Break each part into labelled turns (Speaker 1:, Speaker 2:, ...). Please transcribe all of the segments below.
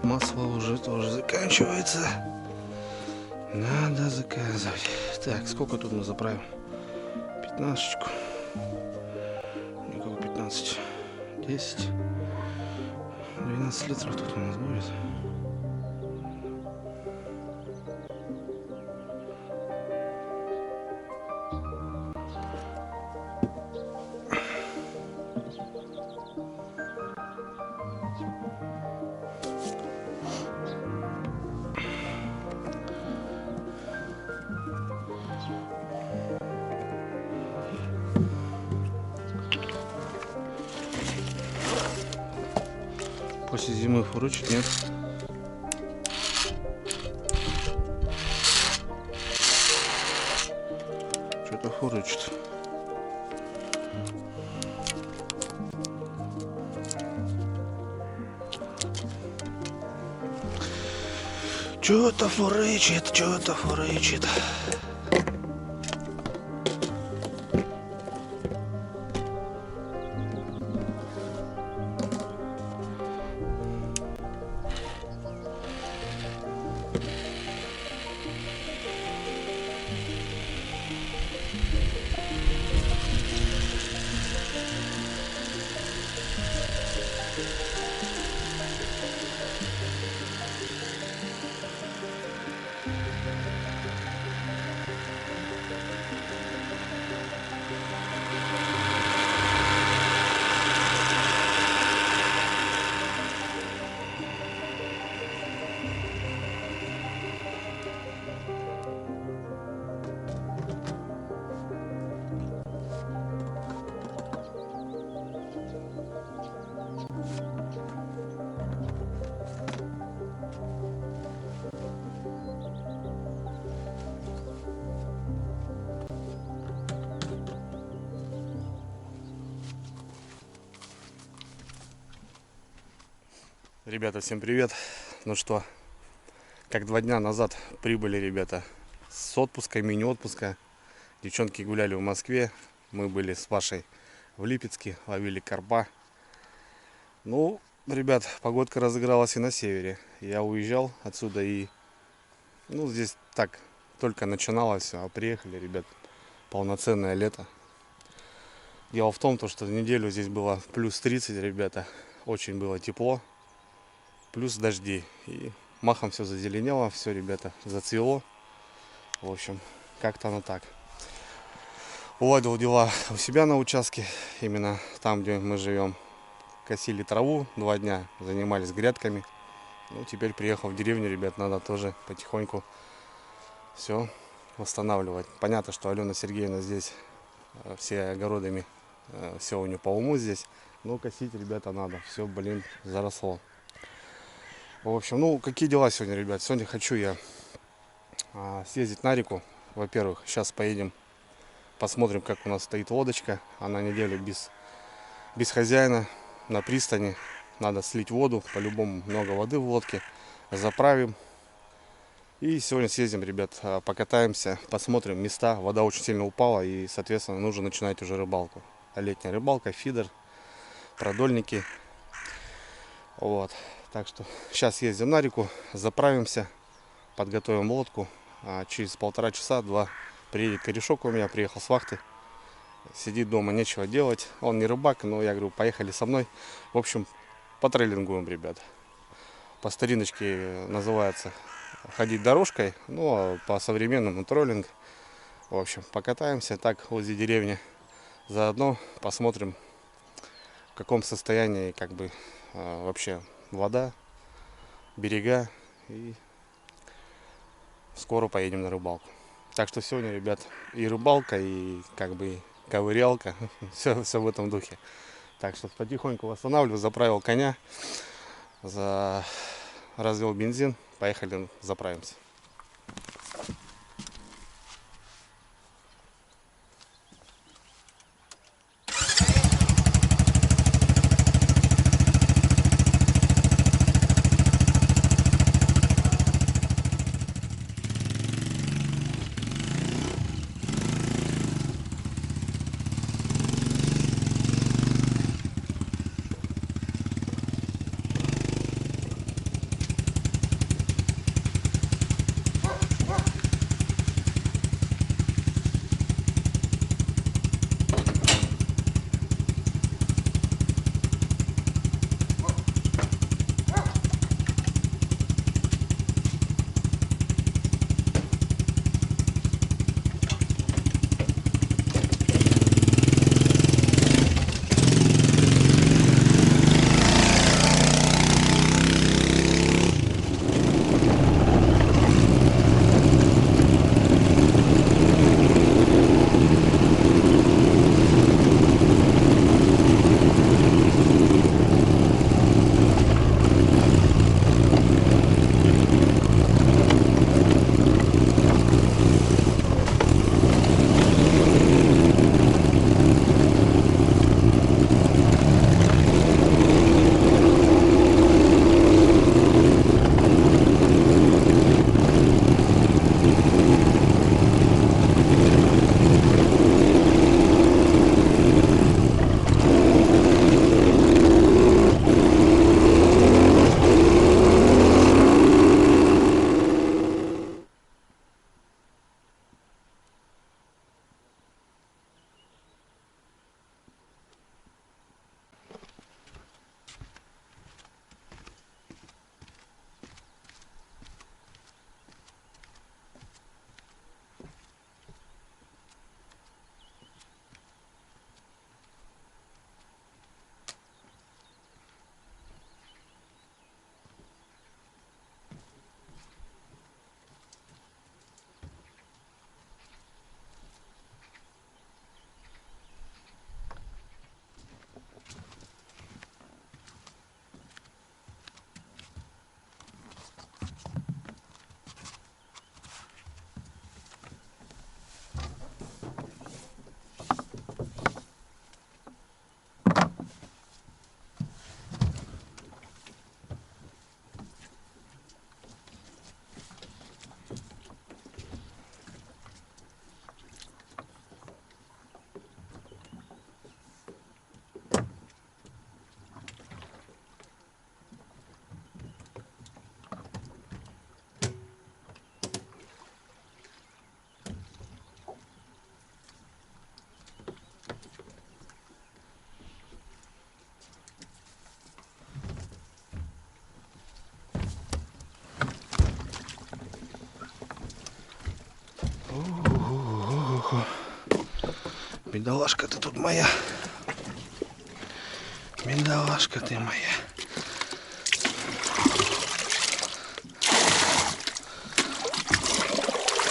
Speaker 1: Масло уже тоже заканчивается. Надо заказывать. Так, сколько тут мы заправим? 15-очку. Никого 15. 10. 12 литров тут у нас будет. После зимы фурычит, нет? Что-то фурычит. Что-то фурычит, что-то фурычит. Ребята, всем привет! Ну что, как 2 дня назад прибыли ребята с отпуска, мини-отпуска. Девчонки гуляли в Москве, мы были с Пашей в Липецке, ловили карпа. Ну, ребят, погодка разыгралась и на севере. Я уезжал отсюда и, ну, здесь так, только начиналось, а приехали, ребят, полноценное лето. Дело в том, что неделю здесь было плюс 30, ребята. Очень было тепло. Плюс дожди. И махом все зазеленело, все, ребята, зацвело. В общем, как-то оно так. Уладил дела у себя на участке, именно там, где мы живем. Косили траву 2 дня, занимались грядками. Ну, теперь приехал в деревню, ребят, надо тоже потихоньку все восстанавливать. Понятно, что Алена Сергеевна здесь все огородами, все у нее по уму здесь. Но косить, ребята, надо. Все, блин, заросло. В общем, ну, какие дела сегодня, ребят? Сегодня хочу я съездить на реку. Во-первых, сейчас поедем, посмотрим, как у нас стоит лодочка. Она неделю без хозяина на пристани. Надо слить воду, по-любому много воды в лодке. Заправим. И сегодня съездим, ребят, покатаемся, посмотрим места. Вода очень сильно упала и, соответственно, нужно начинать уже рыбалку. Летняя рыбалка, фидер, продольники. Вот. Так что сейчас ездим на реку, заправимся, подготовим лодку. Через 1,5 часа-2 приедет корешок у меня, приехал с вахты. Сидит дома, нечего делать. Он не рыбак, но я говорю, поехали со мной. В общем, потрейлингуем, ребят. По стариночке называется ходить дорожкой, ну а по современному троллинг. В общем, покатаемся так возле деревни. Заодно посмотрим, в каком состоянии как бы вообще вода, берега. И скоро поедем на рыбалку. Так что сегодня, ребят, и рыбалка, и как бы ковырялка. Все в этом духе. Так что потихоньку восстанавливаю, заправил коня, развел бензин. Поехали, заправимся. Бедолашка ты тут моя. Бедолашка ты моя.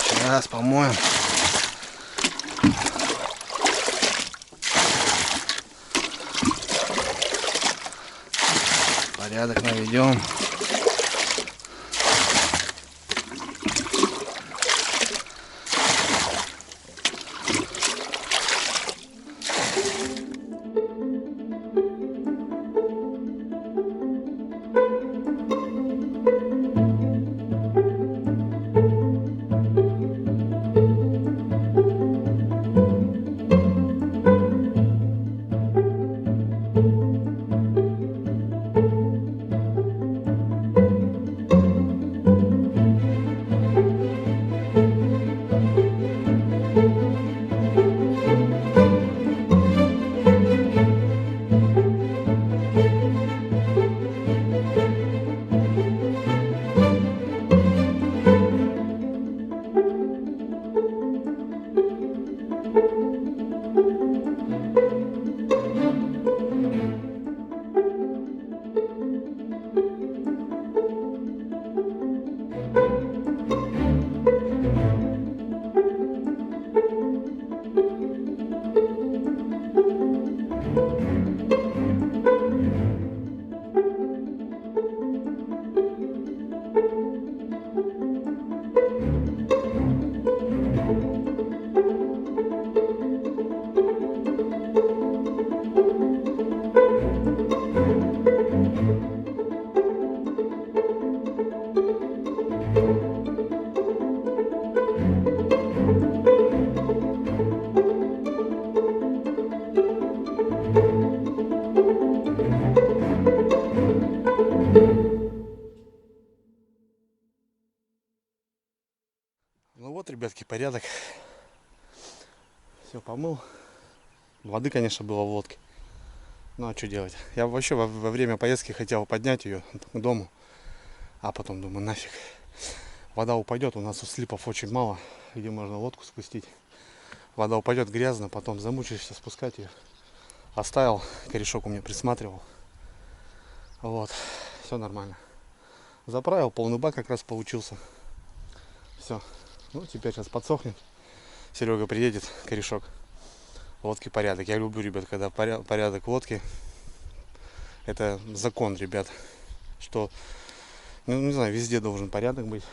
Speaker 1: Сейчас помоем. Порядок наведем. Ну вот, ребятки, порядок. Все помыл. Воды, конечно, было в лодке. Ну а что делать? Я вообще во время поездки хотел поднять ее к дому. А потом думаю, нафиг. Вода упадет, у нас у слипов очень мало, где можно лодку спустить. Вода упадет грязно, потом замучаешься спускать ее. Оставил, корешок у меня присматривал. Вот, все нормально. Заправил, полный бак как раз получился. Все. Ну, теперь сейчас подсохнет. Серега приедет, корешок. В лодке порядок. Я люблю, ребят, когда порядок в лодке. Это закон, ребят. Что, ну, не знаю, везде должен порядок быть.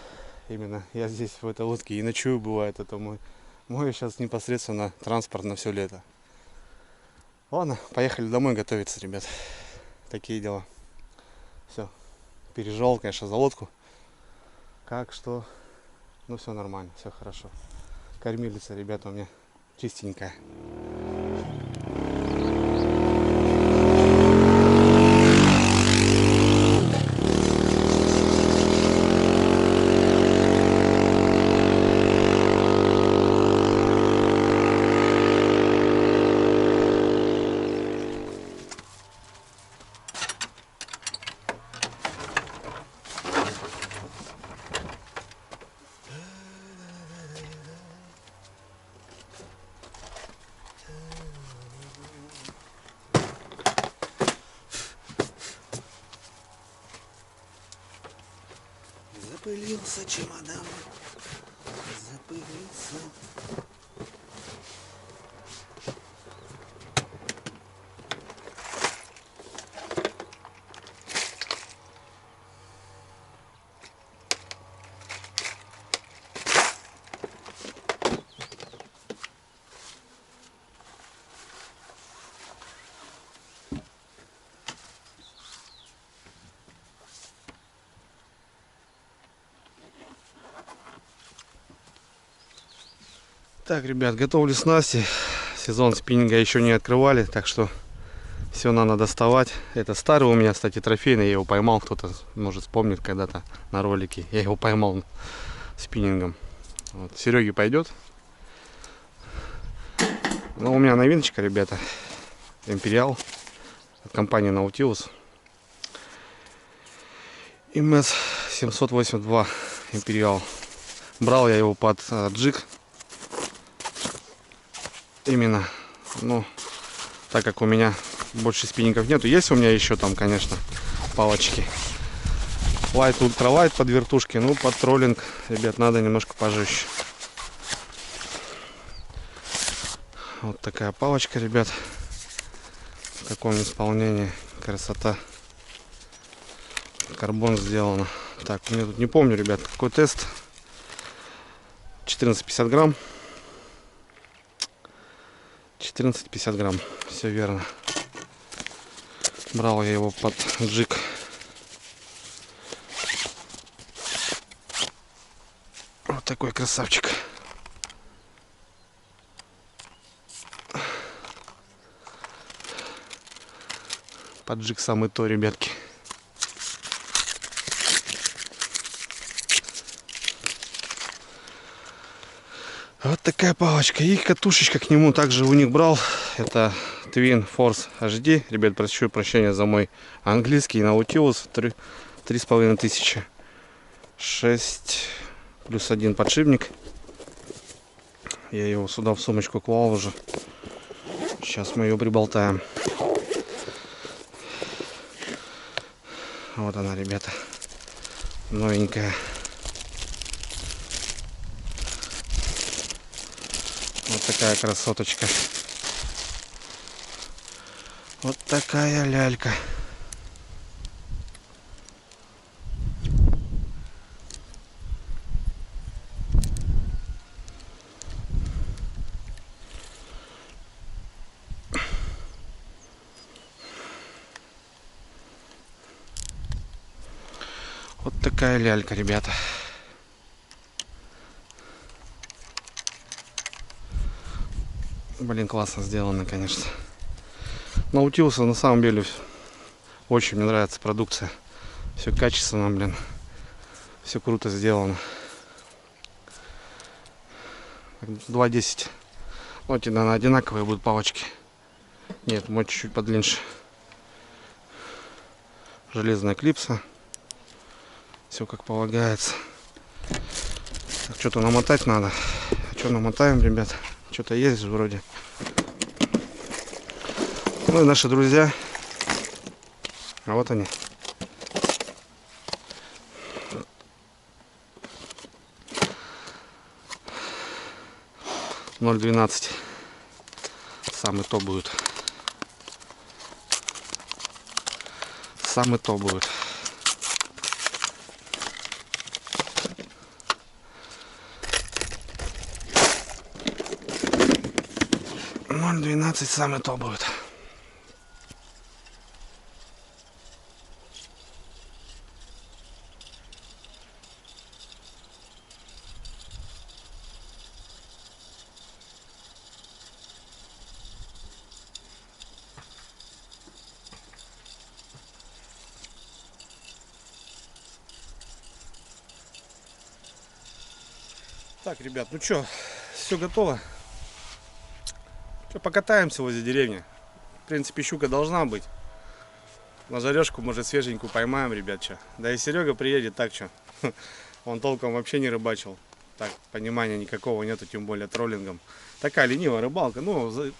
Speaker 1: Именно я здесь, в этой лодке, и ночую бывает. Это мой сейчас непосредственно транспорт на все лето. Ладно, поехали домой готовиться, ребят. Такие дела. Все. Переживал, конечно, за лодку. Как, что. Ну, все нормально, все хорошо. Кормилица, ребята, у меня чистенькая. Запылился чемодан, запылился. Так, ребят, готовлю снасти. Сезон спиннинга еще не открывали, так что все надо доставать. Это старый у меня, кстати, трофейный. Я его поймал, кто-то может вспомнит когда-то на ролике. Я его поймал спиннингом. Вот. Сереге пойдет. Ну, у меня новиночка, ребята. Империал от компании Nautilus. МС 782 Империал. Брал я его под джиг. Именно Ну, так как у меня больше спиннингов нету. Есть у меня еще там, конечно, палочки. Лайт, ультралайт под вертушки. Ну, под троллинг, ребят, надо немножко пожестче. Вот такая палочка, ребят. В каком исполнении. Красота. Карбон сделано. Так, мне тут не помню, ребят, какой тест. 14,50 грамм. 14,50 грамм. Все верно. Брал я его под джиг. Вот такой красавчик. Под джиг самый то, ребятки. Вот такая палочка. И катушечка к нему также у них брал. Это Twin Force HD. Ребят, прошу прощения за мой английский. Nautilus 3500. 6 плюс 1 подшипник. Я его сюда в сумочку клал уже. Сейчас мы ее приболтаем. Вот она, ребята. Новенькая. Вот такая красоточка. Вот такая лялька. Вот такая лялька, ребята. Блин, классно сделано, конечно. Наутилуса на самом деле очень мне нравится продукция. Все качественно, блин. Все круто сделано. 2.10. Вот и наверное, одинаковые будут палочки. Нет, мой чуть-чуть подлиннее. Железная клипса. Все как полагается. Что-то намотать надо. А что намотаем, ребят? Что-то есть же вроде. Ну и наши друзья. А вот они. .012. Самый то будет. Самый то будет. .012 самый то будет. Так, ребят, ну что, все готово. Что, покатаемся возле деревни. В принципе, щука должна быть. На жарежку, может, свеженькую поймаем, ребят, что. Да и Серега приедет, так что. Он толком вообще не рыбачил. Так, понимания никакого нету, тем более троллингом. Такая ленивая рыбалка. Ну,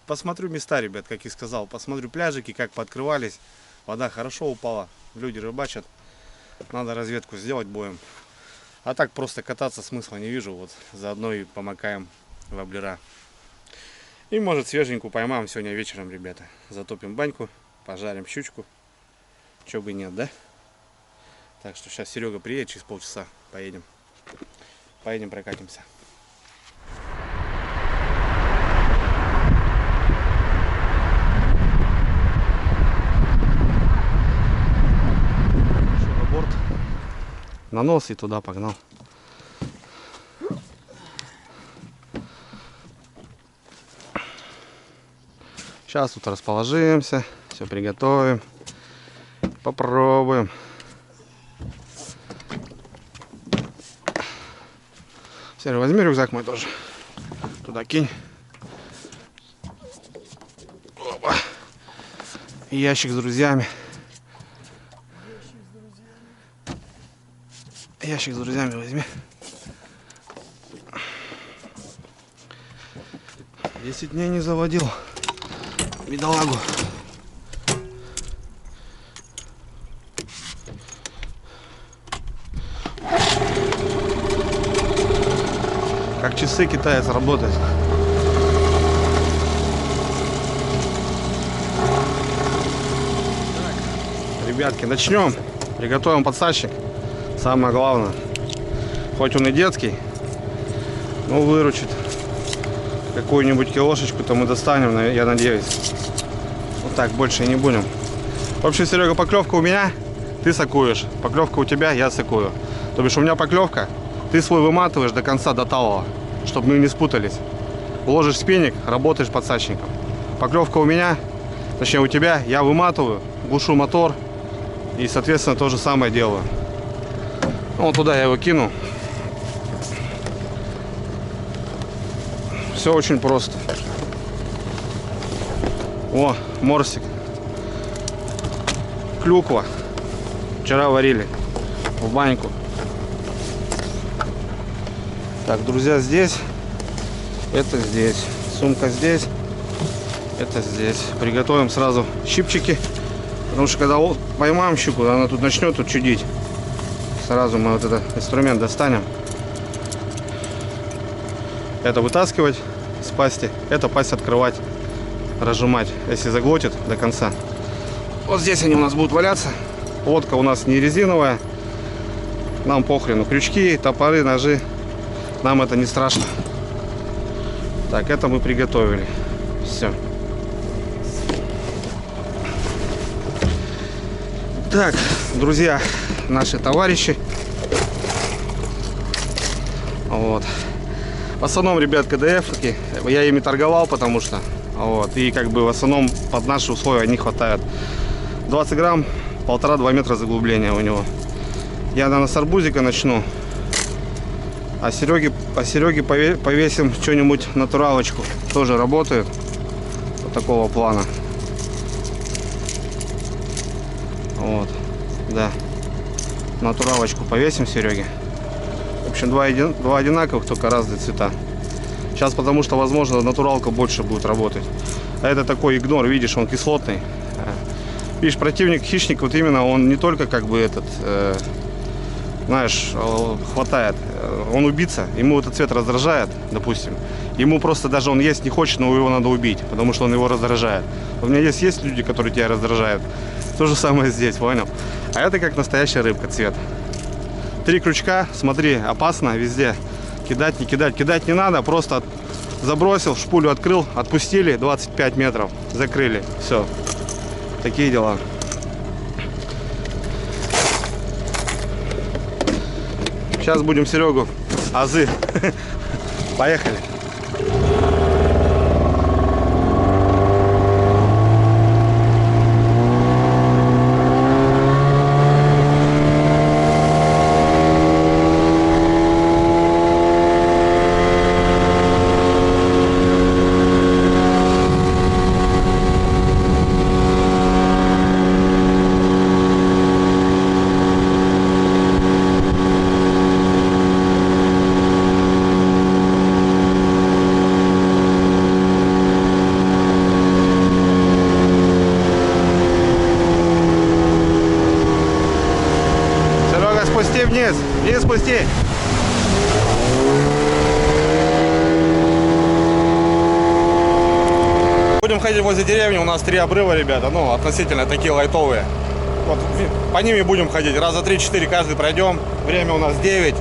Speaker 1: посмотрю места, ребят, как и сказал. Посмотрю пляжики, как пооткрывались. Вода хорошо упала. Люди рыбачат. Надо разведку сделать боем. А так просто кататься смысла не вижу. Вот заодно и помакаем воблера. И может свеженькую поймаем сегодня вечером, ребята. Затопим баньку, пожарим щучку. Чё бы и нет, да? Так что сейчас Серега приедет, через полчаса поедем. Поедем прокатимся. На борт. На нос и туда погнал. Сейчас тут расположимся, все приготовим, попробуем. Серый, возьми рюкзак мой тоже. Туда кинь. Опа. И ящик с друзьями. Ящик с друзьями возьми. 10 дней не заводил бедолагу. Как часы китаец работает. Так, ребятки, начнем. Приготовим подсадчик. Самое главное. Хоть он и детский, но выручит. Какую-нибудь килошечку-то мы достанем, я надеюсь. Вот так, больше и не будем. В общем, Серега, поклевка у меня, ты сакуешь. Поклевка у тебя, я сакую. То бишь у меня поклевка, ты свой выматываешь до конца, до талого, чтобы мы не спутались. Ложишь спинник, работаешь подсадчиком. Поклевка у меня, точнее у тебя, я выматываю, глушу мотор и, соответственно, то же самое делаю. Вот туда я его кину. Все очень просто. О, морсик. Клюква. Вчера варили в баньку. Так, друзья, здесь. Это здесь. Сумка здесь. Это здесь. Приготовим сразу щипчики. Потому что когда поймаем щуку, она тут начнет тут чудить. Сразу мы вот этот инструмент достанем. Это вытаскивать с пасти. Это пасть открывать, разжимать, если заглотит до конца. Вот здесь они у нас будут валяться. Лодка у нас не резиновая. Нам похрену. Крючки, топоры, ножи. Нам это не страшно. Так, это мы приготовили. Все. Так, друзья, наши товарищи. Вот. В основном, ребят, КДФ-ки. Я ими торговал, потому что. Вот. И как бы в основном под наши условия не хватает. 20 грамм, 1,5-2 метра заглубления у него. Я, наверное, с арбузика начну. А Сереге повесим что-нибудь натуралочку. Тоже работает. Вот такого плана. Вот. Да. Натуралочку повесим Сереге. В общем, два одинаковых, только разные цвета. Сейчас, потому что, возможно, натуралка больше будет работать. А это такой игнор, видишь, он кислотный. Видишь, противник, хищник, вот именно он не только как бы этот, знаешь, хватает. Он убийца, ему этот цвет раздражает, допустим. Ему просто даже он есть не хочет, но его надо убить, потому что он его раздражает. У меня есть люди, которые тебя раздражают. То же самое здесь, понял? А это как настоящая рыбка, цвет. 3 крючка, смотри, опасно везде. Кидать, не кидать. Кидать не надо, просто забросил, шпулю открыл, отпустили 25 метров, закрыли. Все. Такие дела. Сейчас будем Серегу азы. Поехали. Вниз, вниз спусти. Будем ходить возле деревни, у нас 3 обрыва, ребята, ну, относительно такие лайтовые. Вот, по ними будем ходить, раза 3-4 каждый пройдем, время у нас 9.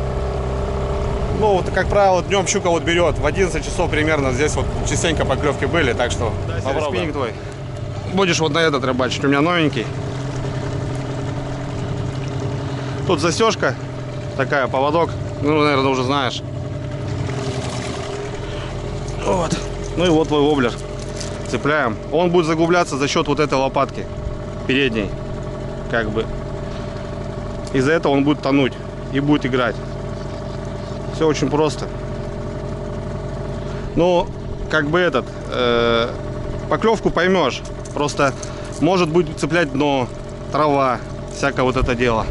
Speaker 1: Ну, вот, как правило, днем щука вот берет, в 11 часов примерно здесь вот частенько поклевки были, так что попробуем. Твой. Будешь вот на этот рыбачить, у меня новенький. Тут застежка такая, поводок, ну, наверное, уже знаешь. Вот. Ну и вот твой воблер. Цепляем. Он будет заглубляться за счет вот этой лопатки передней, как бы. Из-за этого он будет тонуть и будет играть. Все очень просто. Ну, как бы этот, поклевку поймешь. Просто может быть цеплять дно, трава, всякое вот это дело.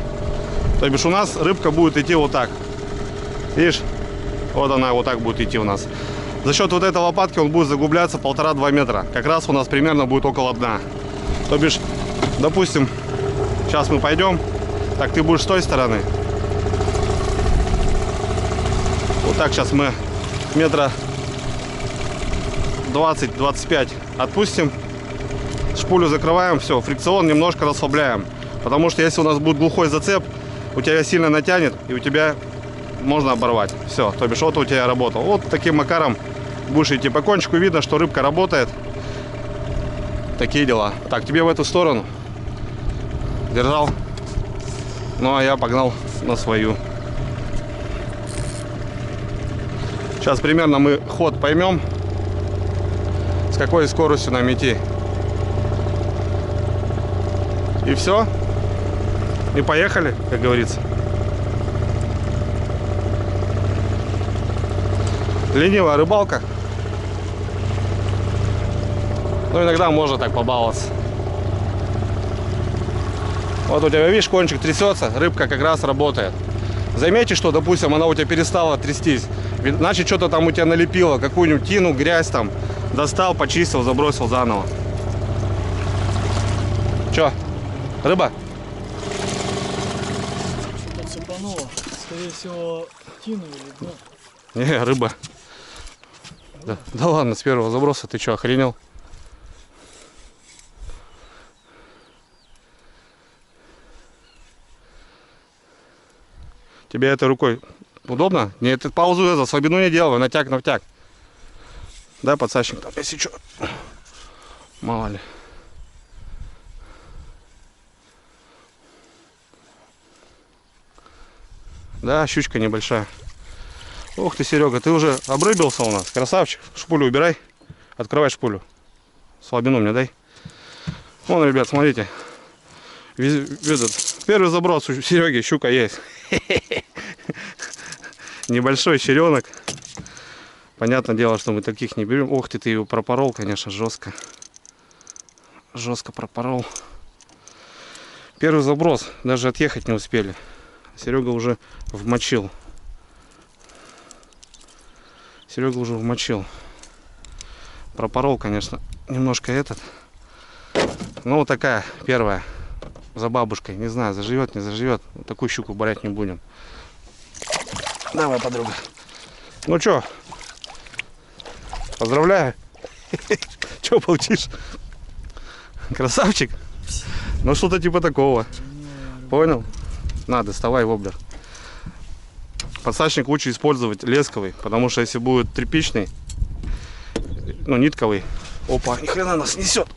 Speaker 1: То бишь у нас рыбка будет идти вот так. Видишь? Вот она вот так будет идти у нас. За счет вот этой лопатки он будет заглубляться 1,5-2 метра. Как раз у нас примерно будет около дна. То бишь, допустим, сейчас мы пойдем. Так, ты будешь с той стороны. Вот так сейчас мы метра 20-25 отпустим. Шпулю закрываем, все, фрикцион немножко расслабляем. Потому что если у нас будет глухой зацеп, у тебя сильно натянет, и у тебя можно оборвать. Все, то бишь вот у тебя работал. Вот таким макаром будешь идти по кончику. Видно, что рыбка работает. Такие дела. Так, тебе в эту сторону. Держал. Ну, а я погнал на свою. Сейчас примерно мы ход поймем, с какой скоростью нам идти. И все. И поехали, как говорится. Ленивая рыбалка. Ну, иногда можно так побаловаться. Вот у тебя, видишь, кончик трясется, рыбка как раз работает. Заметьте, что, допустим, она у тебя перестала трястись. Значит, что-то там у тебя налепило, какую-нибудь тину, грязь там. Достал, почистил, забросил заново. Че, рыба?
Speaker 2: Что-то цепануло. Скорее всего, тину или дно.
Speaker 1: Не, рыба. Да ладно, с первого заброса ты что, охренел? Тебе этой рукой удобно? Не, ты паузу это, слабину не делай, натяг, навтяг. Да, подсачник там, если что. Мало ли. Да, щучка небольшая. Ух ты, Серега, ты уже обрыбился у нас. Красавчик. Шпулю убирай. Открывай шпулю. Слабину мне дай. Вон, ребят, смотрите. Первый заброс у Сереги, щука есть. Небольшой черенок. Понятное дело, что мы таких не берем. Ох ты его пропорол, конечно, жестко. Жестко пропорол. Первый заброс. Даже отъехать не успели. Серега уже вмочил. Серега уже вмочил. Пропорол, конечно, немножко этот. Ну, вот такая первая. За бабушкой. Не знаю, заживет, не заживет. Вот такую щуку брать не будем. Давай, подруга. Ну что? Поздравляю. Что получишь? Красавчик? Ну, что-то типа такого. Понял? На, доставай воблер. Подсачник лучше использовать лесковый, потому что если будет тряпичный, ну, нитковый. Опа, ни хрена нас несет.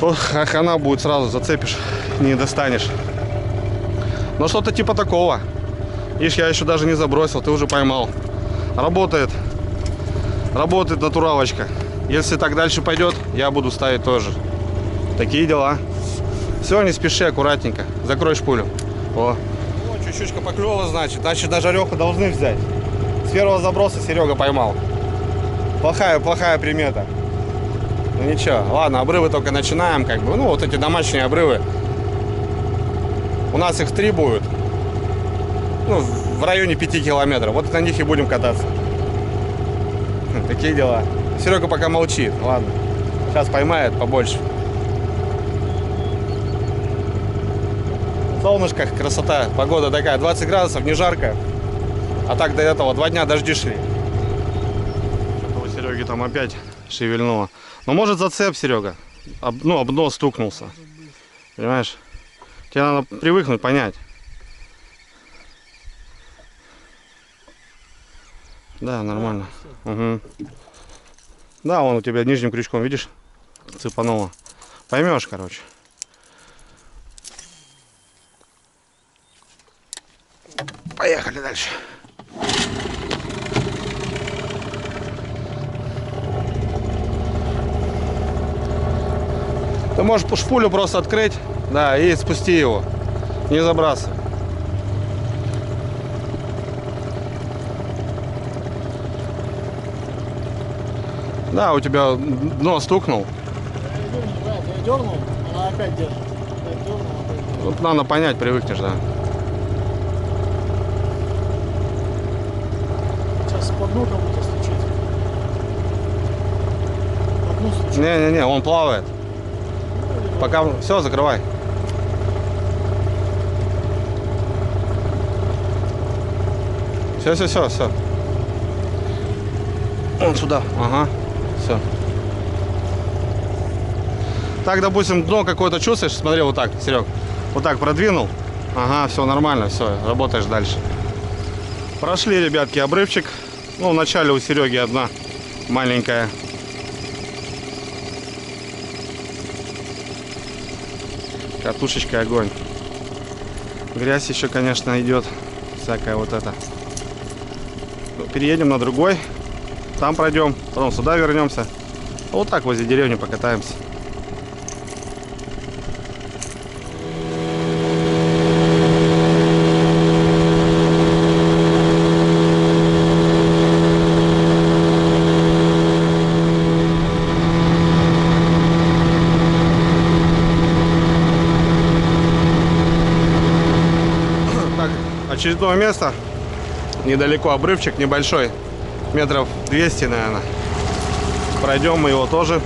Speaker 1: Ох, она будет сразу зацепишь, не достанешь. Но что-то типа такого. Видишь, я еще даже не забросил, ты уже поймал. Работает. Работает натуралочка. Если так дальше пойдет, я буду ставить тоже. Такие дела. Все, не спеши, аккуратненько. Закрой шпулю. О, чуть-чуть поклёва, значит на жареху должны взять. С первого заброса Серега поймал. Плохая примета. Ну ничего, ладно, обрывы только начинаем, как бы. Ну, вот эти домашние обрывы. У нас их 3 будет. Ну, в районе 5 километров. Вот на них и будем кататься. Такие дела. Серега пока молчит. Ладно. Сейчас поймает побольше. Солнышко, красота. Погода такая, 20 градусов, не жарко. А так до этого 2 дня дожди шли. Что-то у Сереги там опять шевельнуло. Но может зацеп, Серега. Об дно стукнулся. Понимаешь? Тебе надо привыкнуть, понять. Да, нормально. Угу. Да, вон у тебя нижним крючком, видишь? Цепануло. Поймешь, короче. Поехали дальше. Ты можешь шпулю просто открыть, да, и спусти его. Не забрасывай. Да, у тебя дно стукнул.
Speaker 2: Я дернул, она опять держит.
Speaker 1: Вот надо понять, привыкнешь, да.
Speaker 2: с-под ног кого-то стучит. Одну стучит.
Speaker 1: Не-не-не, он плавает. Пока... Все, закрывай. Все. Вон сюда. Ага. Все. Так, допустим, дно какое-то чувствуешь? Смотри, вот так, Серег. Вот так продвинул. Ага, все нормально, все, работаешь дальше. Прошли, ребятки, обрывчик. Ну, вначале у Сереги одна маленькая. Катушечка, огонь. Грязь еще, конечно, идет. Всякая вот это. Переедем на другой. Там пройдем. Потом сюда вернемся. Вот так возле деревни покатаемся. Очередное место, недалеко обрывчик небольшой, метров 200, наверное. Пройдем мы его тоже.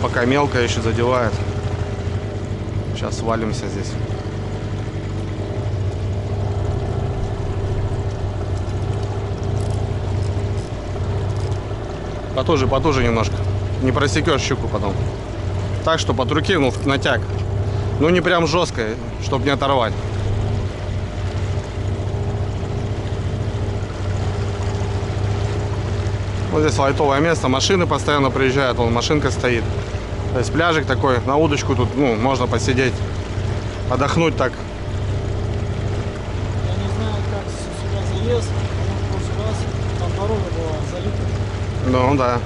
Speaker 1: Пока мелко еще задевает. Сейчас свалимся здесь. Потуже немножко. Не просекешь щуку потом. Так, что под руки, ну, натяг. Ну, не прям жестко, чтобы не оторвать. Вот здесь лайтовое место. Машины постоянно приезжают. Вон машинка стоит. То есть пляжик такой. На удочку тут, ну, можно посидеть. Отдохнуть так.
Speaker 2: Я не знаю, как сюда залез. В прошлый раз там дорога была залита.
Speaker 1: Ну да.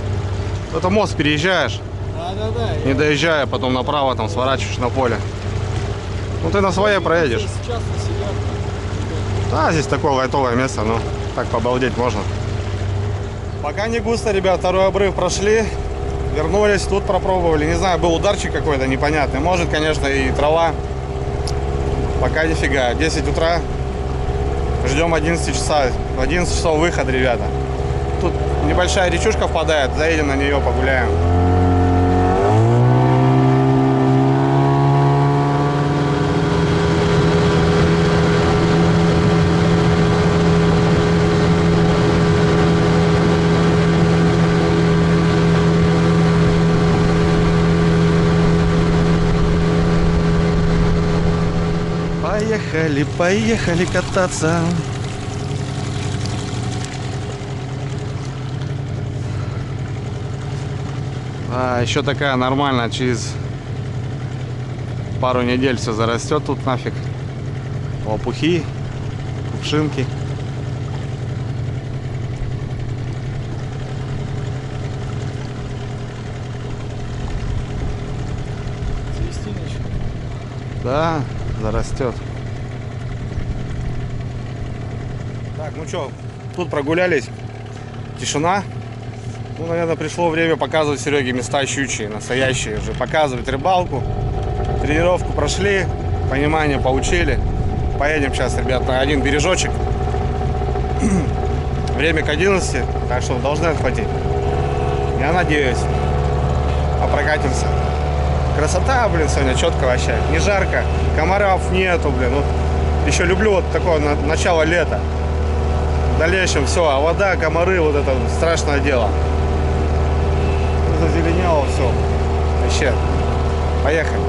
Speaker 1: Это мост переезжаешь,
Speaker 2: Да.
Speaker 1: не доезжая, потом направо там сворачиваешь на поле. Ну ты на своей проедешь.
Speaker 2: Сейчас сидят.
Speaker 1: Да, здесь такое лайтовое место, ну так побалдеть можно. Пока не густо, ребят, второй обрыв прошли. Вернулись, тут пропробовали. Не знаю, был ударчик какой-то непонятный. Может, конечно, и трава. Пока нифига. 10 утра. Ждем 11 часа. В 11 часов выход, ребята. Тут небольшая речушка впадает, заедем на нее, погуляем. Поехали кататься. А еще такая нормальная, через пару недель все зарастет тут нафиг. Лопухи, кувшинки.
Speaker 2: Цвести начали.
Speaker 1: Да, зарастет. Так, ну что, тут прогулялись. Тишина. Ну, наверное, пришло время показывать Сереге места щучьи, настоящие уже. Показывать рыбалку. Тренировку прошли, понимание получили. Поедем сейчас, ребят, на один бережочек. Время к 11, так что должны отхватить. Я надеюсь. Прокатимся. Красота, блин, сегодня четко вообще. Не жарко, комаров нету, блин. Вот еще люблю вот такое начало лета. В дальнейшем все, а вода, комары, вот это страшное дело. Зазеленело все. Вообще. Поехали.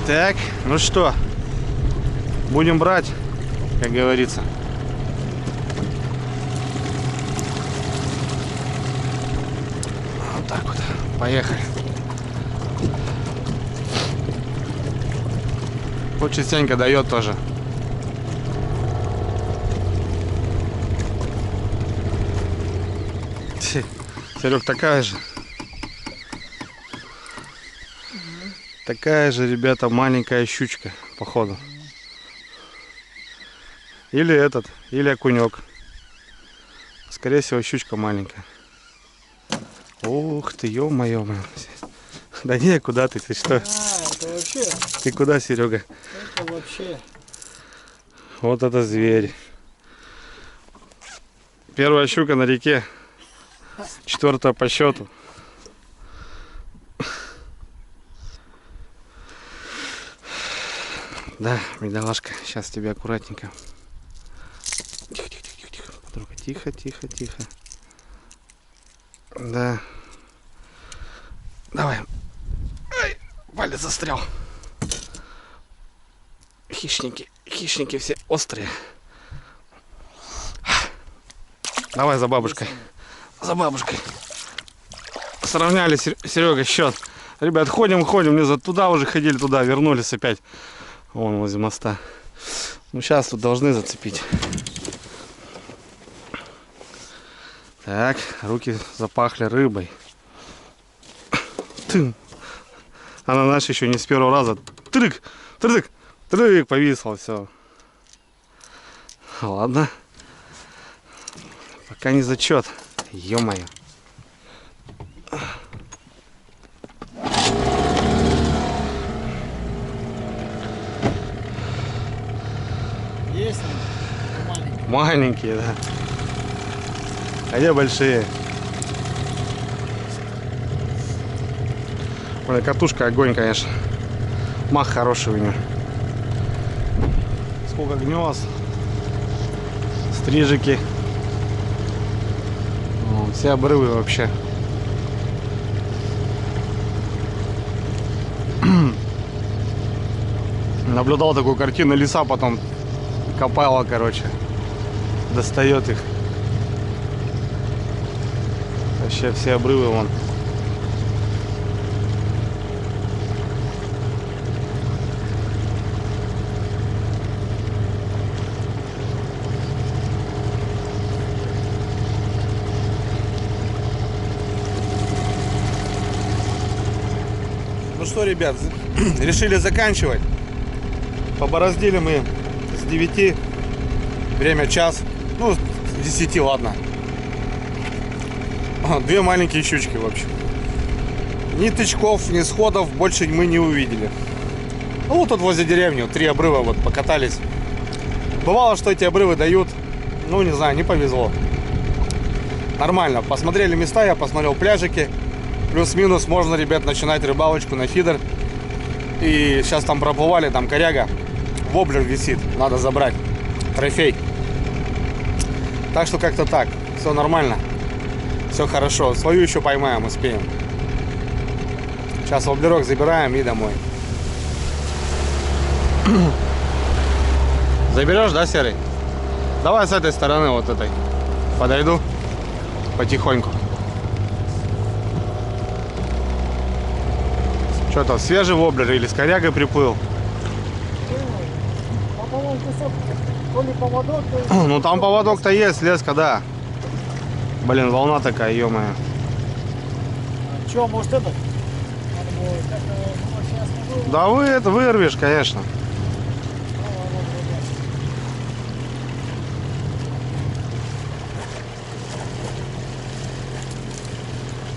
Speaker 1: Так, ну что, будем брать, как говорится. Вот так вот, поехали. Вот частенько дает тоже. Серег, такая же. Такая же, ребята, маленькая щучка, походу. Или этот, или окунек. Скорее всего, щучка маленькая. Ух ты, ё-моё. Да не, куда ты что?
Speaker 2: Это вообще.
Speaker 1: Ты куда, Серега?
Speaker 2: Это вообще.
Speaker 1: Вот это зверь. Первая щука на реке. 4-я по счету. Да, бедолашка, сейчас тебе аккуратненько. Тихо, тихо, тихо, тихо, подруга, тихо, тихо, тихо. Да. Давай. Ай, палец застрял. Хищники все острые. Давай за бабушкой. За бабушкой. Сравняли, Серега, счет. Ребят, ходим, мне за туда уже ходили, туда вернулись опять. Вон возле моста. Ну сейчас тут должны зацепить. Так, руки запахли рыбой. Тым. Она наша еще не с первого раза. Трык, трык, трык, повисла, все. Ладно. Пока не зачет. Ё-моё.
Speaker 2: Есть маленькие.
Speaker 1: Маленькие, да. А где большие? Ой, катушка огонь, конечно. Мах хороший у нее. Сколько гнезд. Стрижики. О, все обрывы вообще. Наблюдал такую картину, лиса потом копала, короче. Достает их. Вообще все обрывы вон. Ну что, ребят, решили заканчивать. Побороздили мы с 9, время час, ну с 10, ладно. Две маленькие щучки, в общем. Ни тычков, ни сходов больше мы не увидели. Ну вот тут возле деревни 3 обрыва вот покатались. Бывало, что эти обрывы дают, ну не знаю, не повезло. Нормально, посмотрели места, я посмотрел пляжики. Плюс-минус можно, ребят, начинать рыбалочку на фидер. И сейчас там проплывали, там коряга. Воблер висит, надо забрать. Трофей. Так что как-то так. Все нормально. Все хорошо. Свою еще поймаем, успеем. Сейчас воблерок забираем и домой. Заберешь, да, Серый? Давай с этой стороны, вот этой. Подойду. Потихоньку. Что там, свежий воблер или с корягой приплыл? Ну там поводок-то есть, леска, да. Блин, волна такая, ё-моё.
Speaker 2: Че, может это?
Speaker 1: Да вы это вырвешь, конечно.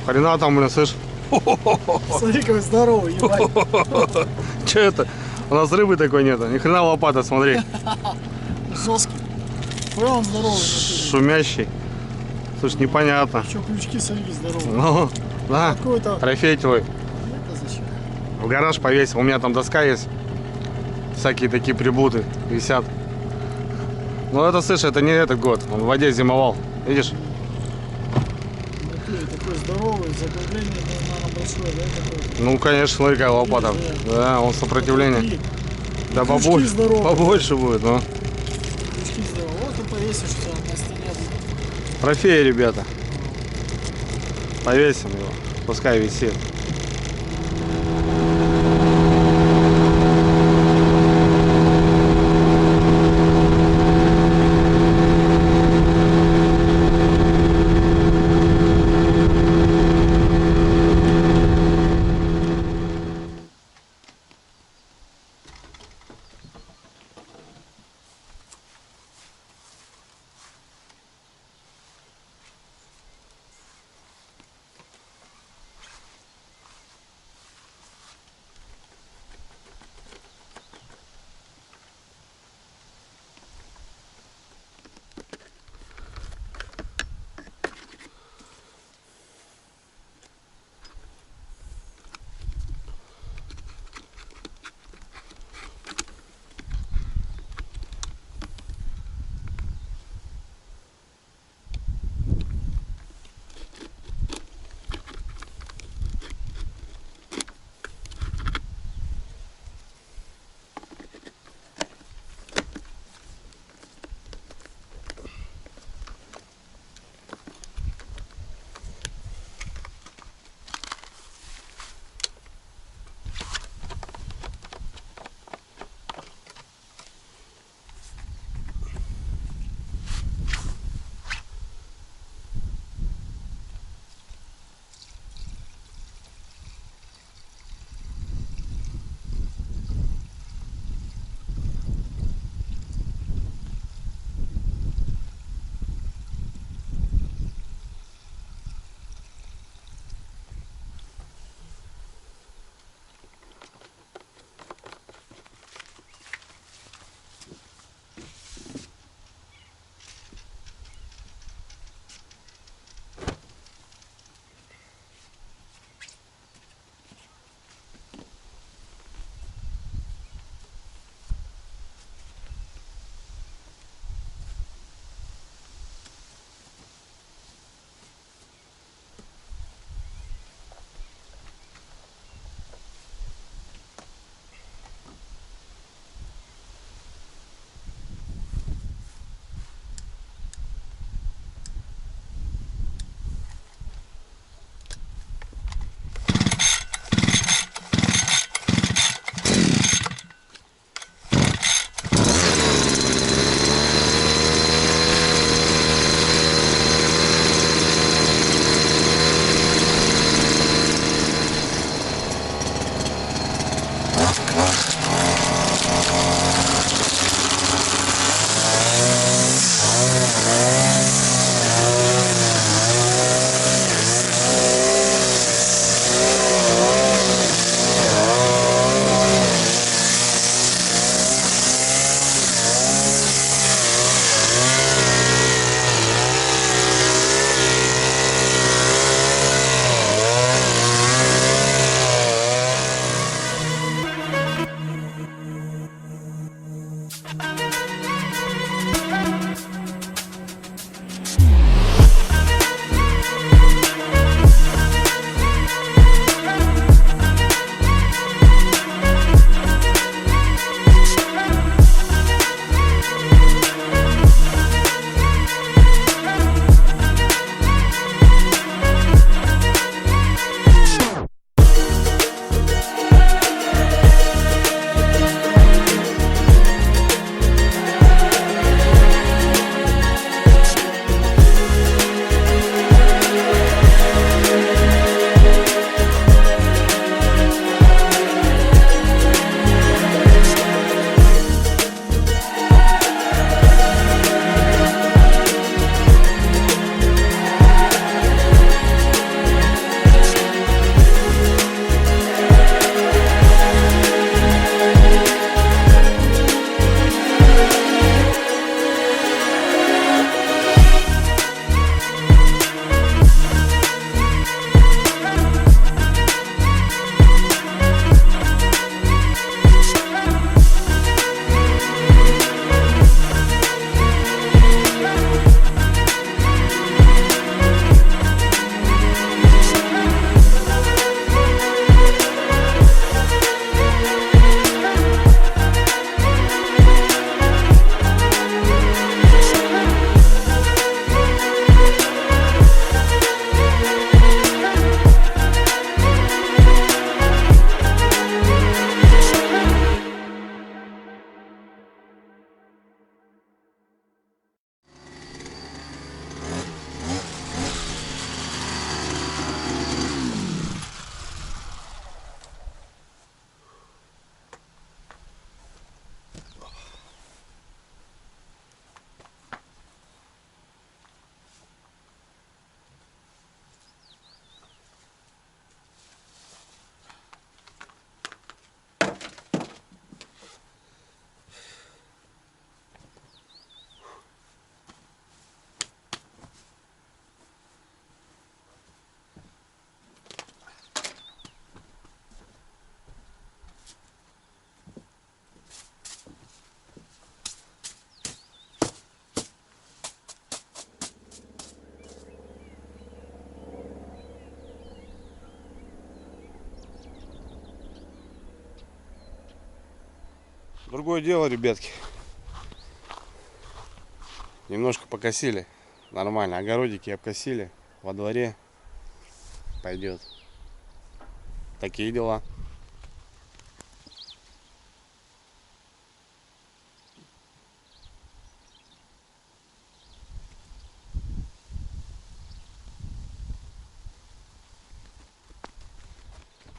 Speaker 1: Хрена там, блин, слышь?
Speaker 2: Смотри, какой здоровый, ебать.
Speaker 1: Че это? У нас рыбы такой нету. Ни хрена лопата, смотри.
Speaker 2: Жесткий. Прям здоровый.
Speaker 1: Шумящий. Слушай, непонятно.
Speaker 2: Еще крючки, смотри, здоровые.
Speaker 1: Ну, да.
Speaker 2: Какой-то.
Speaker 1: Трофей твой.
Speaker 2: Это зачем?
Speaker 1: В гараж повесил. У меня там доска есть. Всякие такие приблуды висят. Ну это, слышь, это не этот год. Он в воде зимовал. Видишь?
Speaker 2: Это такой здоровый, закругление, наверное, большое, да, такое?
Speaker 1: Ну, конечно, смотри, какая лопата.
Speaker 2: Видишь,
Speaker 1: Да, он сопротивление.
Speaker 2: И
Speaker 1: Да,
Speaker 2: крючки здоровые.
Speaker 1: побольше будет, но.
Speaker 2: крючки здоровые. Вот ты повесишь у тебя на стене.
Speaker 1: Трофеи, ребята. Повесим его. Пускай висит. Другое дело, ребятки. Немножко покосили. Нормально. Огородики обкосили. Во дворе пойдет. Такие дела.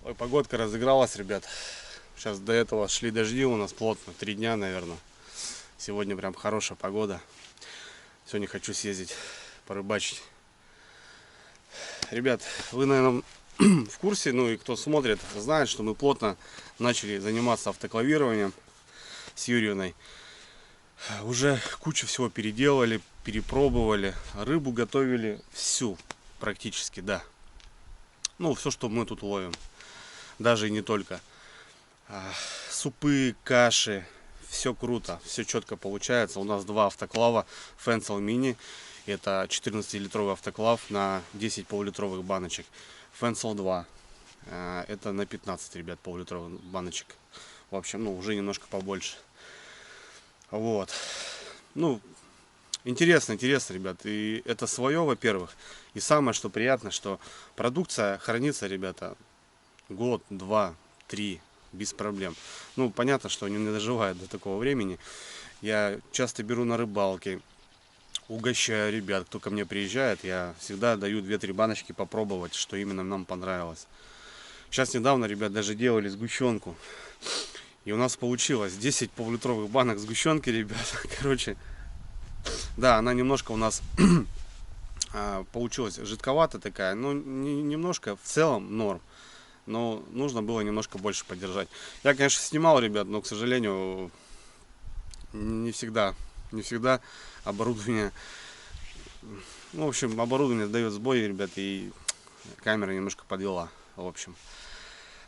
Speaker 1: Ой, погодка разыгралась, ребят. Сейчас до этого шли дожди у нас плотно. 3 дня, наверное. Сегодня прям хорошая погода. Сегодня хочу съездить порыбачить. Ребят, вы, наверное, в курсе, ну и кто смотрит, знает, что мы плотно начали заниматься автоклавированием с Юрьевной. Уже кучу всего переделали, перепробовали. Рыбу готовили всю, практически, да. Ну, все, что мы тут ловим. Даже и не только. Супы, каши. Все круто, все четко получается. У нас 2 автоклава Fensel Mini. Это 14-литровый автоклав на 10 полулитровых баночек. Fensel 2. Это на 15, ребят, полулитровых баночек. В общем, ну, уже немножко побольше. Вот. Ну, интересно, ребят. И это свое, во-первых. И самое, что приятно, что продукция хранится, ребята, год, 2, 3. Без проблем. Ну, понятно, что они не доживают до такого времени. Я часто беру на рыбалке, угощаю ребят, кто ко мне приезжает. Я всегда даю 2-3 баночки попробовать, что именно нам понравилось. Сейчас недавно, ребят, даже делали сгущенку. И у нас получилось 10 полулитровых банок сгущенки, ребят. Короче, да, она немножко у нас получилась жидковатая такая. Но немножко, в целом, норм. Но нужно было немножко больше поддержать. Я, конечно, снимал, ребят, но, к сожалению, не всегда оборудование... Ну, в общем, оборудование дает сбой, ребят, и камера немножко подвела, в общем.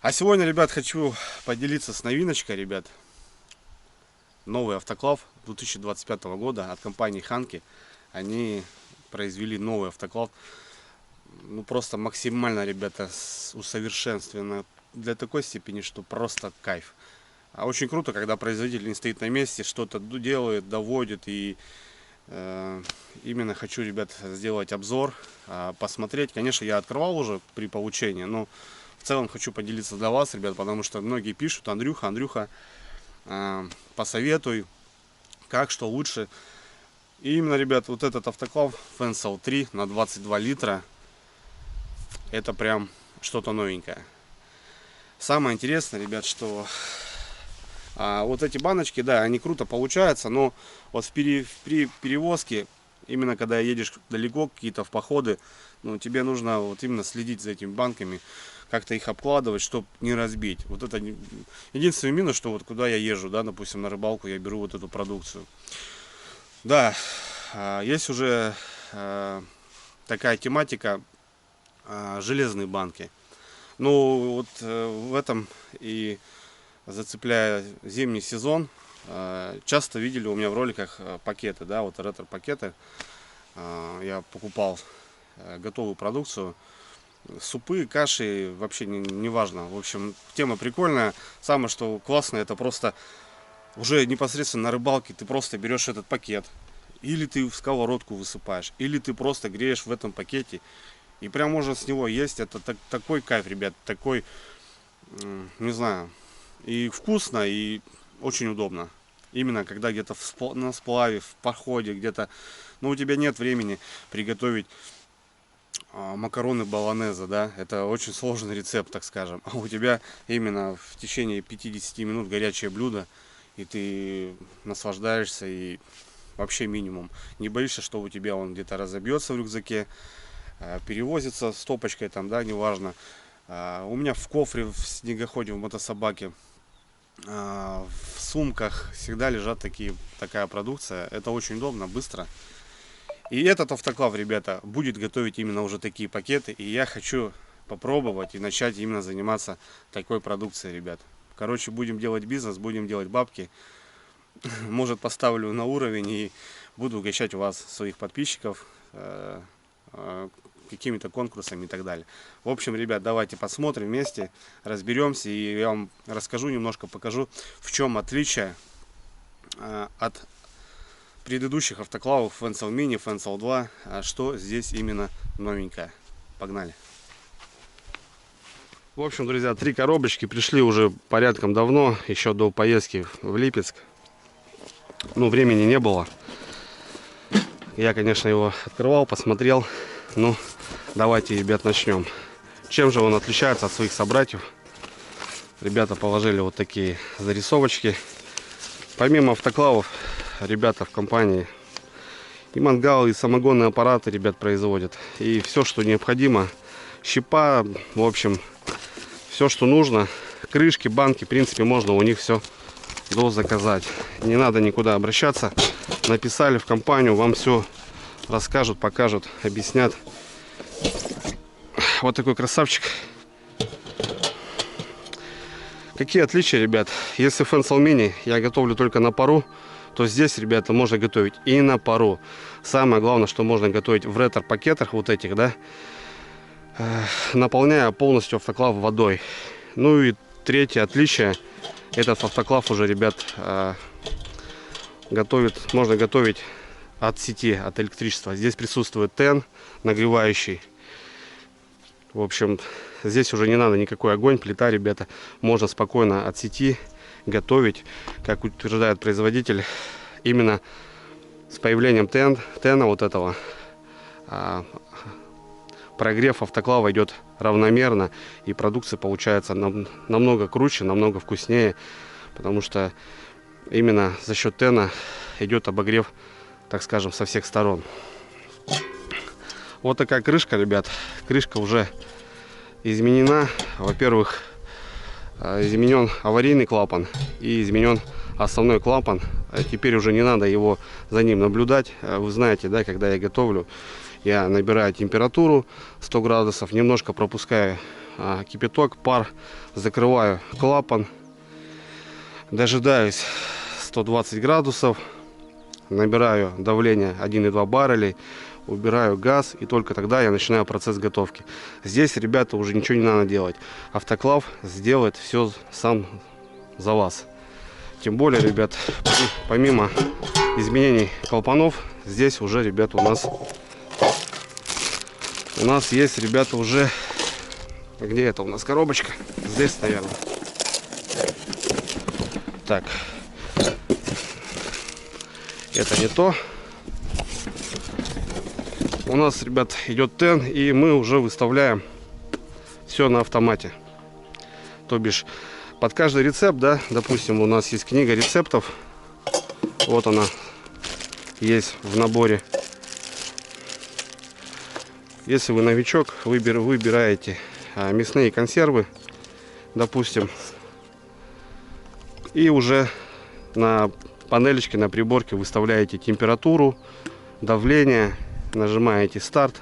Speaker 1: А сегодня, ребят, хочу поделиться с новиночкой, ребят. Новый автоклав 2025 года от компании Ханки. Они произвели новый автоклав. Ну, просто максимально, ребята, усовершенствовано для такой степени, что просто кайф. А очень круто, когда производитель не стоит на месте, что-то делает, доводит. И именно хочу, ребят, сделать обзор, посмотреть. Конечно, я открывал уже при получении, но в целом хочу поделиться для вас, ребят, потому что многие пишут: Андрюха, посоветуй, как, что лучше. И именно, ребят, вот этот автоклав Fensel 3 на 22 литра. Это прям что-то новенькое. Самое интересное, ребят, что вот эти баночки, да, они круто получаются, но вот при перевозке, именно когда едешь далеко, какие-то в походы, ну, тебе нужно вот именно следить за этими банками, как-то их обкладывать, чтобы не разбить. Вот это единственный минус, что вот куда я езжу, да, допустим, на рыбалку, я беру вот эту продукцию. Да, есть уже такая тематика, железные банки. Ну, вот в этом и зацепляя зимний сезон, часто видели у меня в роликах пакеты, да, вот ретро-пакеты. Я покупал готовую продукцию, супы, каши, вообще не важно. В общем, тема прикольная. Самое, что классное, это просто уже непосредственно на рыбалке ты просто берешь этот пакет, или ты в сковородку высыпаешь, или ты просто греешь в этом пакете. И прям можно с него есть. Это такой кайф, ребят. Такой, не знаю, и вкусно, и очень удобно. Именно когда где-то на сплаве, в походе, где-то, ну, у тебя нет времени приготовить макароны болонезе, да. Это очень сложный рецепт, так скажем. А у тебя именно в течение 50 минут горячее блюдо, и ты наслаждаешься, и вообще минимум. Не боишься, что у тебя он где-то разобьется в рюкзаке, перевозится стопочкой там, да, неважно. У меня в кофре, в снегоходе, в мотособаке, в сумках всегда лежат такая продукция. Это очень удобно, быстро. И этот автоклав, ребята, будет готовить именно уже такие пакеты. И я хочу попробовать и начать именно заниматься такой продукцией, ребят. Короче, будем делать бизнес, будем делать бабки. Может, поставлю на уровень и буду угощать вас, своих подписчиков, какими-то конкурсами и так далее. В общем, ребят, давайте посмотрим вместе, разберемся, и я вам расскажу немножко, покажу, в чем отличие от предыдущих автоклавов Fenzel Mini, Fenzel 2, что здесь именно новенькое. Погнали. В общем, друзья, 3 коробочки пришли уже порядком давно, еще до поездки в Липецк. Ну, времени не было. Я, конечно, его открывал, посмотрел. Ну, давайте, ребят, начнем. Чем же он отличается от своих собратьев? Ребята положили вот такие зарисовочки. Помимо автоклавов, ребята в компании и мангалы, и самогонные аппараты, ребят, производят. И все, что необходимо. Щепа, в общем, все, что нужно. Крышки, банки, в принципе, можно у них все заказать. Не надо никуда обращаться. Написали в компанию, вам все расскажут, покажут, объяснят. Вот такой красавчик. Какие отличия, ребят? Если Fenzel Mini я готовлю только на пару, то здесь, ребята, можно готовить и на пару. Самое главное, что можно готовить в ретро-пакетах вот этих, да, наполняя полностью автоклав водой. Ну и третье отличие. Этот автоклав уже, ребят, можно готовить от сети, от электричества. Здесь присутствует ТЭН нагревающий. В общем, здесь уже не надо никакой огонь, плита, ребята. Можно спокойно от сети готовить, как утверждает производитель. Именно с появлением ТЭНа вот этого прогрев автоклава идет равномерно, и продукция получается намного круче, намного вкуснее, потому что именно за счет ТЭНа идет обогрев, так скажем, со всех сторон. Вот такая крышка, ребят. Крышка уже изменена. Во-первых, изменен аварийный клапан и изменен основной клапан. Теперь уже не надо его за ним наблюдать. Вы знаете, да, когда я готовлю, я набираю температуру 100 градусов, немножко пропускаю кипяток, пар, закрываю клапан, дожидаюсь 120 градусов, набираю давление 1,2 баррелей, убираю газ, и только тогда я начинаю процесс готовки. Здесь, ребята, уже ничего не надо делать. Автоклав сделает все сам за вас. Тем более, ребят, помимо изменений клапанов, здесь уже, ребята, у нас есть, ребята, уже... Где это у нас коробочка? Здесь, наверное. Так. Это не то. У нас, ребят, идет ТЭН, и мы уже выставляем все на автомате. То бишь, под каждый рецепт, да, допустим, у нас есть книга рецептов. Вот она есть в наборе. Если вы новичок, выбираете мясные консервы, допустим, и уже на панелечке, на приборке выставляете температуру, давление, нажимаете старт,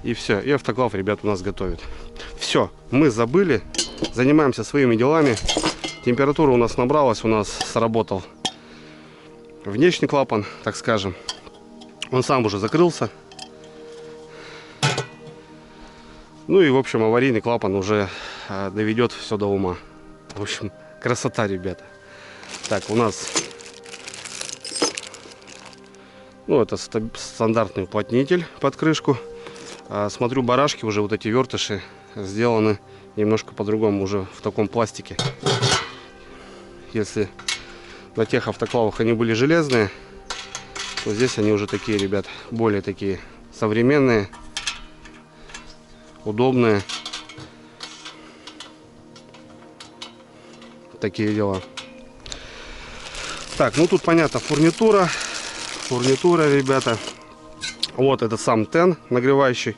Speaker 1: и все, и автоклав, ребят, у нас готовит. Все, мы забыли, занимаемся своими делами. Температура у нас набралась, у нас сработал внешний клапан, так скажем, он сам уже закрылся. Ну и, в общем, аварийный клапан уже доведет все до ума. В общем, красота, ребята. Так, у нас, ну, это стандартный уплотнитель под крышку. Смотрю, барашки уже, вот эти вертыши, сделаны немножко по-другому, уже в таком пластике. Если на тех автоклавах они были железные, то здесь они уже такие, ребят, более такие современные, удобные. Такие дела. Так, ну тут понятно, фурнитура, ребята. Вот этот сам ТЭН нагревающий,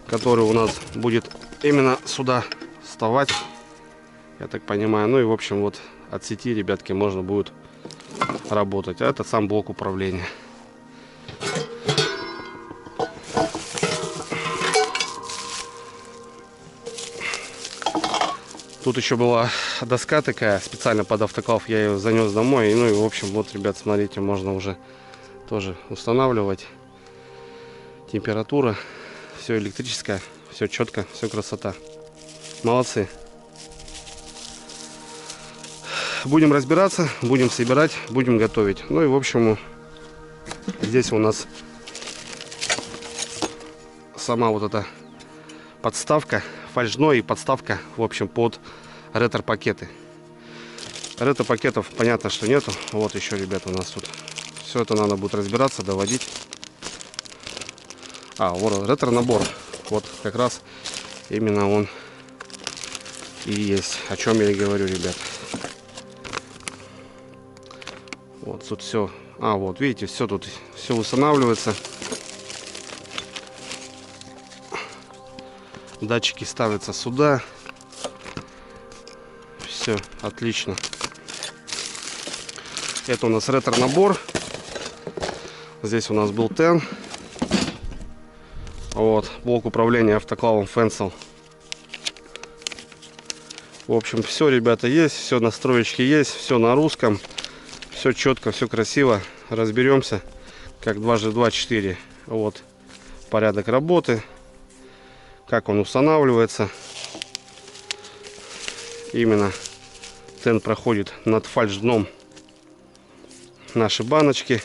Speaker 1: который у нас будет именно сюда вставать, я так понимаю. Ну и, в общем, вот от сети, ребятки, можно будет работать. А это сам блок управления. Тут еще была доска такая, специально под автоклав, я ее занес домой. Ну и, в общем, вот, ребят, смотрите, можно уже тоже устанавливать. Температура, все электрическое, все четко, все красота. Молодцы. будем разбираться, будем собирать, будем готовить. Ну и в общем, здесь у нас сама вот эта подставка, фальшдно и подставка, в общем, под ретро-пакеты. Ретро-пакетов понятно, что нету. Вот еще, ребята, у нас тут. Все это надо будет разбираться, доводить. Вот ретро-набор. Вот как раз именно он и есть. О чем я и говорю, ребят. Вот тут все. Вот видите, все тут все устанавливается. Датчики ставятся сюда. Все отлично. Это у нас ретро-набор. Здесь у нас был TEN. Вот, блок управления автоклавом Fencel. В общем, все, ребята, есть. Все настроечки есть. Все на русском. Все четко, все красиво. Разберемся, как 2G2 4. Вот, порядок работы. Как он устанавливается. Именно TEN проходит над фальшдном наши баночки.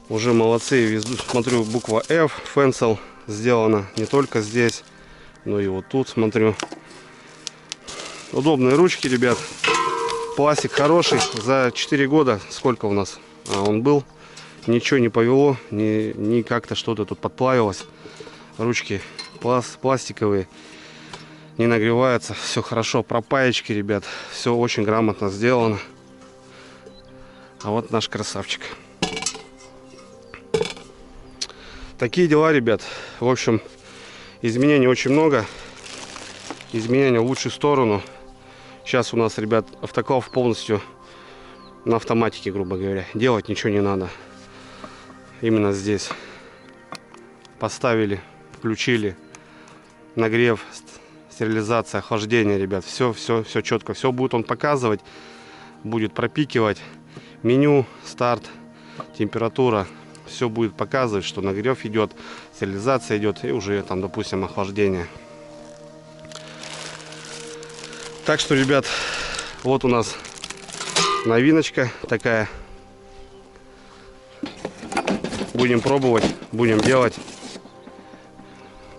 Speaker 1: Уже молодцы. Смотрю, буква F, Fencel сделана не только здесь, но и вот тут, смотрю. Удобные ручки, ребят. Пластик хороший. За 4 года, сколько у нас он был, ничего не повело, ни как-то что-то тут подплавилось. Ручки пластиковые, не нагреваются. Все хорошо. Пропаечки, ребят. Все очень грамотно сделано. А вот наш красавчик. Такие дела, ребят. В общем, изменений очень много. Изменения в лучшую сторону. Сейчас у нас, ребят, автоклав полностью на автоматике, грубо говоря. Делать ничего не надо. Именно здесь. Поставили, включили. Нагрев, стерилизация, охлаждение, ребят. Все четко. Все будет он показывать. Будет пропикивать. Меню, старт, температура. Все будет показывать, что нагрев идет, стерилизация идет и уже там, допустим, охлаждение. Так что, ребят, вот у нас новиночка такая. Будем пробовать, будем делать.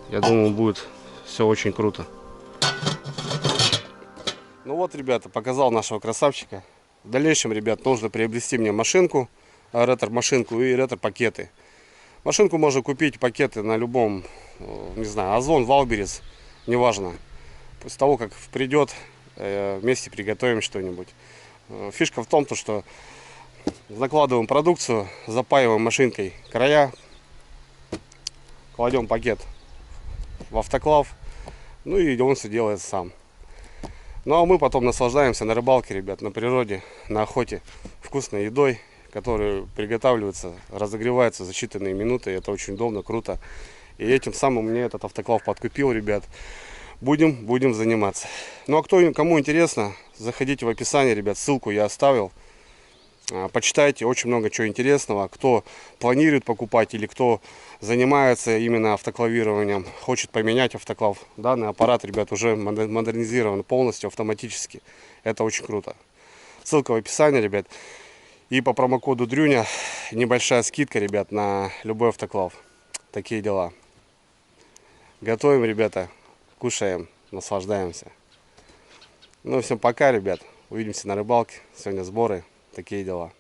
Speaker 1: Я думаю, будет все очень круто. Ну вот, ребята, показал нашего красавчика. В дальнейшем, ребят, нужно приобрести мне машинку. Ретро-машинку и ретро-пакеты. Машинку можно купить, пакеты на любом, не знаю, Озон, Валберес, неважно. После того, как придет, вместе приготовим что-нибудь. Фишка в том, что закладываем продукцию, запаиваем машинкой края, кладем пакет в автоклав, ну и он все делает сам. Ну а мы потом наслаждаемся на рыбалке, ребят, на природе, на охоте, вкусной едой, которые приготавливаются, разогреваются за считанные минуты. Это очень удобно, круто. И этим самым мне этот автоклав подкупил, ребят. Будем заниматься. Ну а кому интересно, заходите в описание, ребят, ссылку я оставил. Почитайте, очень много чего интересного. Кто планирует покупать или кто занимается именно автоклавированием, хочет поменять автоклав. Данный аппарат, ребят, уже модернизирован полностью автоматически. Это очень круто. Ссылка в описании, ребят. И по промокоду Дрюня небольшая скидка, ребят, на любой автоклав. Такие дела. Готовим, ребята, кушаем, наслаждаемся. Ну, всем пока, ребят. Увидимся на рыбалке. Сегодня сборы. Такие дела.